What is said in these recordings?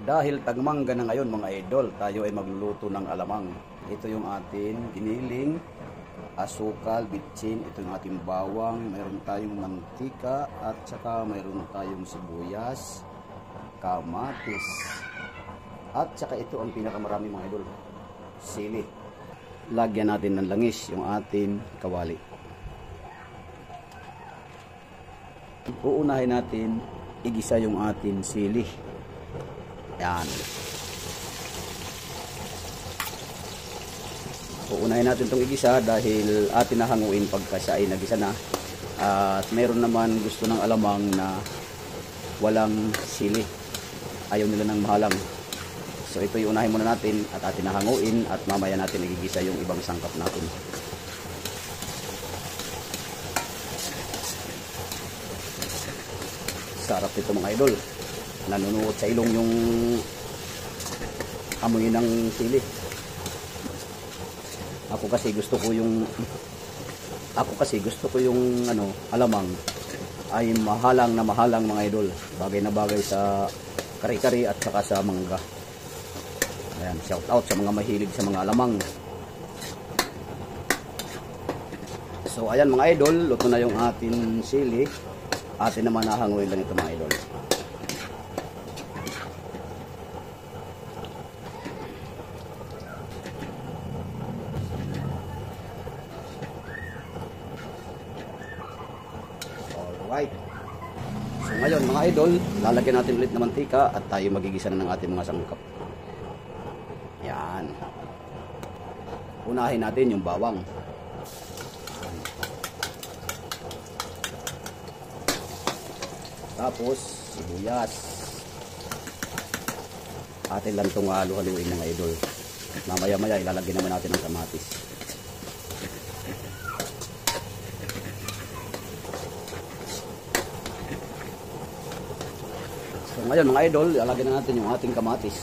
Dahil tagmangga na ngayon mga idol, tayo ay magluluto ng alamang. Ito yung atin giniling, asukal, bitchin, ito yung ating bawang, mayroon tayong mantika at saka mayroon tayong sibuyas, kamatis. At saka ito ang pinakamarami mga idol, sili. Lagyan natin ng langis yung ating kawali. Uunahin natin igisa yung ating sili. Yan. Uunahin natin itong igisa dahil atin nahanguin pagka siya ay nagisa na. At mayroon naman gusto ng alamang na walang sili. Ayaw nila ng mahalang. So ito yung unahin muna natin at atin nahanguin at mamaya natin igigisa yung ibang sangkap natin. Sarap ito mga idol. Nanunuot sa ilong yung amoy ng sili. Ako kasi gusto ko yung alamang ay mahalang na mahalang mga idol. Bagay na bagay sa kari-kari at saka sa mangga. Ayan, shout out sa mga mahilig sa mga alamang. So ayan mga idol, luto na yung atin sili. Atin naman nahanguin lang ito mga idol. Alright. So ngayon mga idol, lalagyan natin ulit ng mantika at tayo magigisa na ng ating mga sangkap. Yan. Unahin natin yung bawang. Tapos sibuyas. Atin lang itong halu-haluin mga idol. Mamaya-maya ilalagyan naman natin ng kamatis. So ngayon mga idol, ilalagyan na natin yung ating kamatis.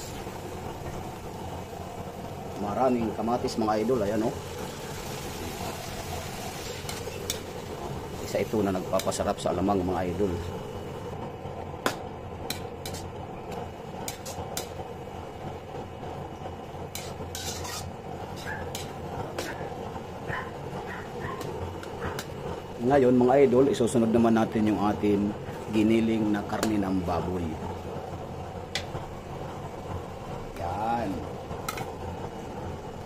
Maraming kamatis mga idol, ayan o. Isa ito na nagpapasarap sa alamang mga idol. Ngayon mga idol, isusunod naman natin yung ating giniling na karne ng baboy. Yan.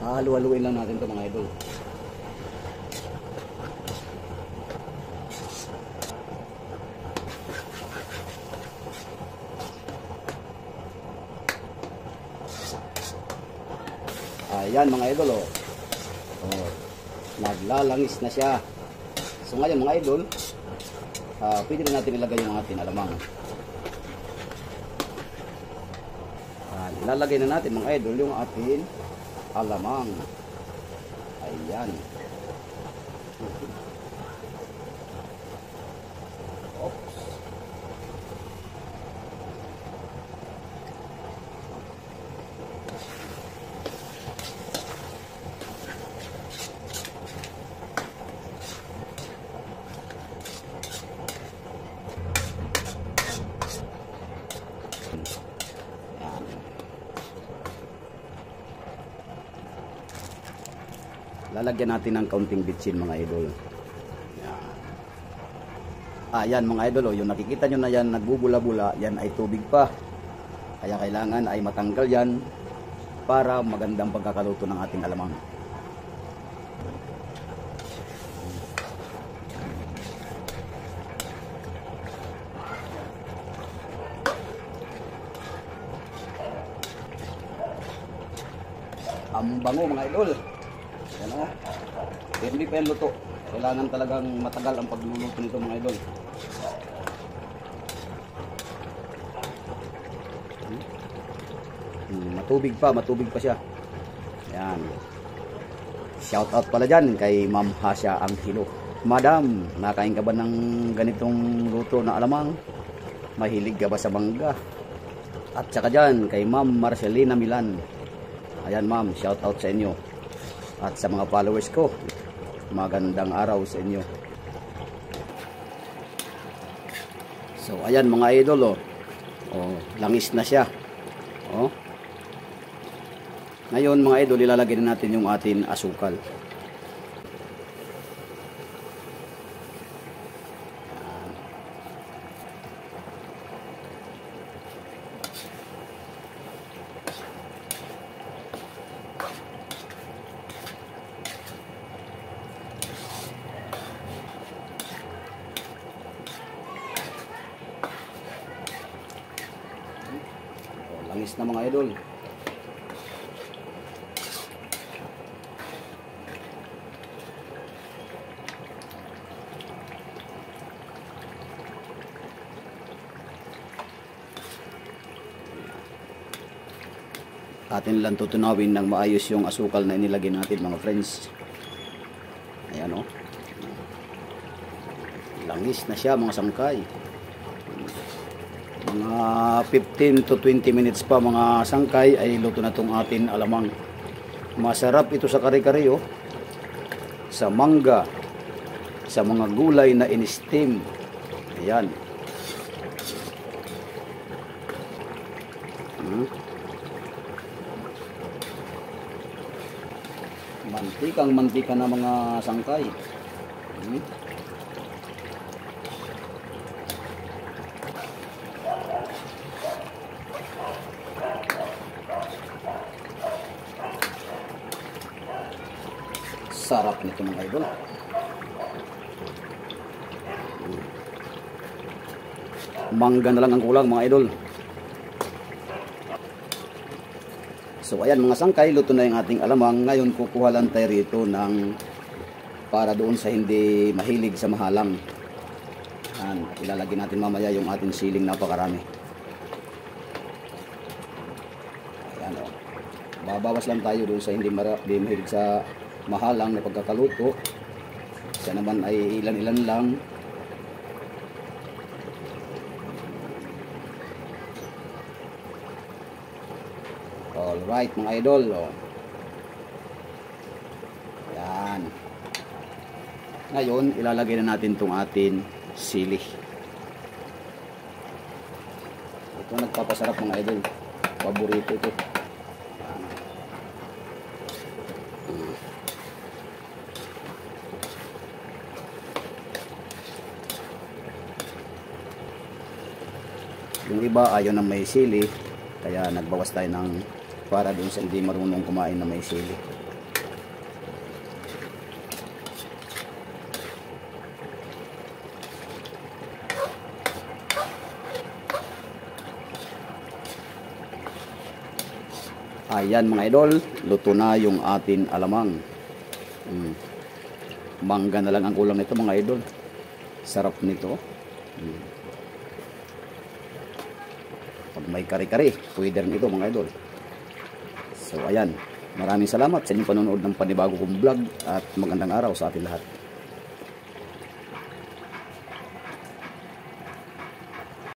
Halu-haluin lang natin ito mga idol. Ayan mga idol oh. Oh, naglalangis na siya. So ngayon mga idol, pwede na natin ilagay yung ating alamang. Ilalagay na natin mga idol yung ating alamang. Ayan. Oops. Lalagyan natin ng kaunting bitchin mga idol. Yan mga idol, yung nakikita nyo na yan nagbubula-bula, yan ay tubig pa. Kaya kailangan ay matanggal yan para magandang pagkakaluto ng ating alamang. Ang bango mga idol. Yan o. Hindi pa yan luto. Kailangan talagang matagal ang pagluluto nito mga idol. Matubig pa siya. Yan. Shout out pala dyan kay Ma'am Hasya Anghilo. Madam, nakain ka ba ng ganitong luto na alamang? Mahilig ka ba sa mangga? At saka dyan kay Ma'am Marcelina Milan. Ayan ma'am, shout out sa inyo. At sa mga followers ko, magandang araw sa inyo. So ayan mga idol oh. Oh, langis na siya. Oh. Ngayon mga idol, ilalagay na natin yung ating asukal. Langis na mga idol. Atin lang tutunawin ng maayos yung asukal na inilagay natin mga friends. Ayan o. Langis na siya mga sangkay. Mga 15 to 20 minutes pa mga sangkay ay luto na itong atin alamang. Masarap ito sa kare-kare oh. Sa mangga, sa mga gulay na in-steam. Ayan. Mantikang mantika na mga sangkay. Sarap nito mga idol. Mangga na lang ang kulang mga idol. So ayan mga sangkay, luto na yung ating alamang. Ngayon kukuha lang tayo rito ng para doon sa hindi mahilig sa mahalang. Ayan, ilalagay natin mamaya yung ating siling napakarami. Ayan o. Babawas lang tayo doon sa hindi mahilig sa mahalang na pagkakaluto. Siya naman ay ilan-ilan lang. Alright mga idol. Ayan. Ngayon ilalagay na natin itong ating sili. Ito nagpapasarap mga idol. Paborito ito. Yung iba ayaw na may sili, kaya nagbawas tayo ng para doon sa hindi marunong kumain na may sili. Ayan mga idol, luto na yung atin alamang. Mangga na lang ang kulang nito mga idol. Sarap nito. Pag may kare-kare, pwede rin ito mga idol. So ayan, maraming salamat sa inyong panonood ng panibago kong vlog at magandang araw sa ating lahat.